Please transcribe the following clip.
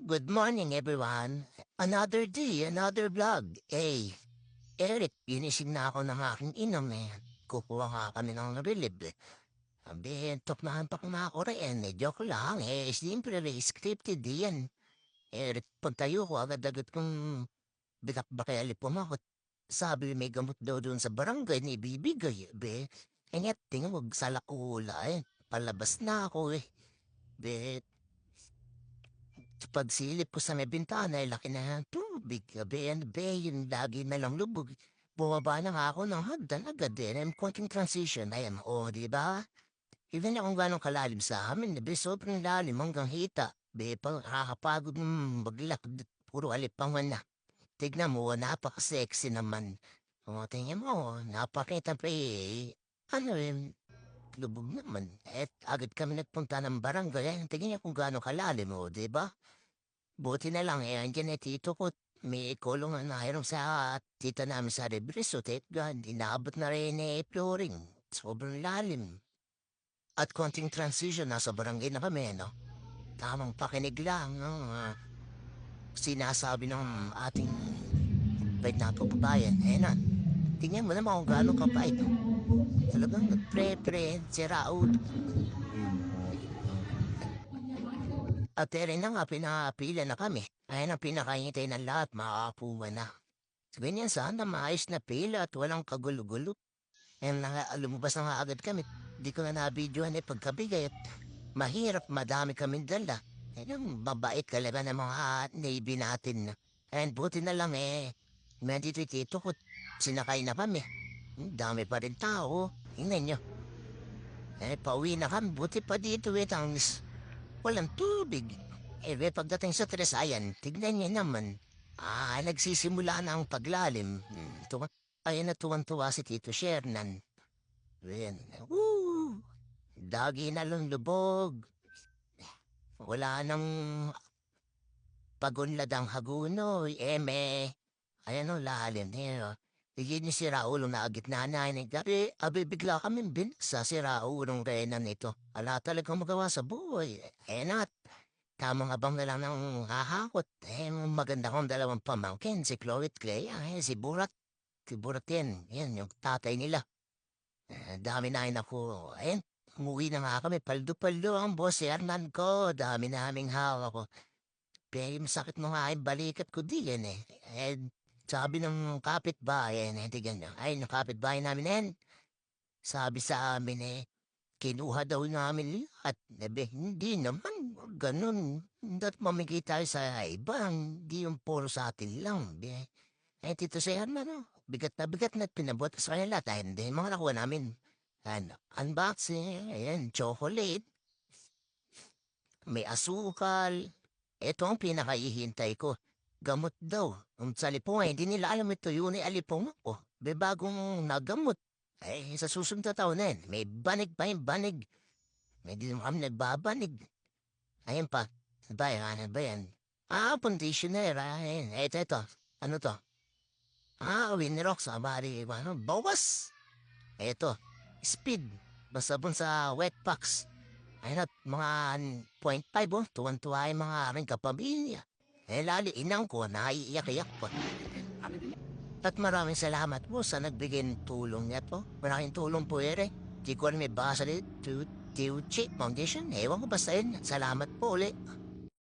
Good morning, everyone. Another day, another vlog. Eric, ginising na ako ng aking inom eh. Kukuha nga kami ng relief eh. Sabi, toknahan pa kung makakurayan eh. Joke lang eh. Siyempre, scripted yan. Eric, pagtayo ko, agad-agad kong bitak-bakay alipong ako. Sabi, may gamot daw doon sa barangay na ibibigay. Be, nga, tingin mo, salakula eh. Palabas na ako eh. Be, pagsilip ko sa may bintana, laki na ng tubig. Be, yung lagi na lang lubog. Bumaba na nga ako ng hagdan agad din. I'm quoting transition. Ayan, di ba? Even na kung gano'ng kalalim sa amin, be, sobrang lalim hanggang hita. Be, pang nakakapagod ng maglakad. Puro alipangan na. Tignan mo, napaka-sexy naman. Tingnan mo, napakita pa eh. Ano eh, lubog naman. Agad kami nagpunta ng barangay. Tingnan niya kung gano'ng kalalim di ba? Buti na lang andyan tito ko. May kulong na mayroon sa tita namin sa Rebreso, God, inaabot na rin flooring. Sobrang lalim. At konting transition, nasa barangay na kami, no? Tamang pakinig lang, no? Sinasabi ng ating bait na kababayan, na, tingnan mo naman kung gaano kapait. Talagang nagpre-pre, si Raul. At rin na nga, pinapila na kami. Ayan ang pinakahintay ng lahat, makakapuwa na. Sabi niya, sana maayos na pila at walang kagulo-gulo. Ayan na nga, lumabas na nga agad kami. Di ko na nabidyohan pagkabigay at mahirap, madami kaming dala. Ayan ang babait talaga ng mga navy natin. Ayan, buti na lang nandito tito ko, sinakay na kami. Dami pa rin tao. Tingnan nyo. Pauwi na kami, buti pa dito walang tubig. Pagdating sa Tresayan, tignan niya naman. Nagsisimula na ang paglalim. Ayun na tuwan-tuwa si Tito Shernan. Woo! Dagi na lang lubog. Wala nang pagunlad ang haguno. Ayan o, lalim. Tigil ni si Raul na gitna na gabi. Bigla kami binasa si Raul ng renan nito. Ala talagang magawa sa buhay. Not. Tamang abang na lang ng hahakot. Maganda kong dalawang pamangkin. Si Chloe at Clea. Si Burat. Si Burat yan. Yan yung tatay nila. Dami na ako. Umuwi na nga kami. Paldo-paldo ang boss. Si Hernan ko. Dami naming hawak ko. Pero masakit mo nga balikat ko diyan sabi ng kapitbahay, tignan nyo, ng kapitbahay namin sabi sa amin kinuha daw namin lahat. Hindi naman, ganun. Dapat mamigay tayo sa iba, hindi yung puro sa atin lang. Tito Sir, bigat na pinabot sa kanila lahat. Hindi, mga nakuha namin. Unboxing, chocolate, may asukal. Ito ang pinakahihintay ko. Gamot daw. Ang sa lipong hindi nila alam ito yun alipong ako. Bagong nagamot. Sa susunod na taon may banig pa yung banig. May di naman kami nagbabanig. Ayun pa. Ano ba yan? Conditioner. Ito. Ano to? Winrox. Bawas. Ito. Speed. Basabon sa wet packs. Ayun at mga 0.5 tuwan-tuwa yung mga aring kapamilya. Lali inang ko, naiiyak-iyak pa. At maraming salamat po sa nagbigay ng tulong niya po. Maraming tulong po Di ko may basa to Tiuchi Foundation. Ewan ko basta yun. Salamat po ulit.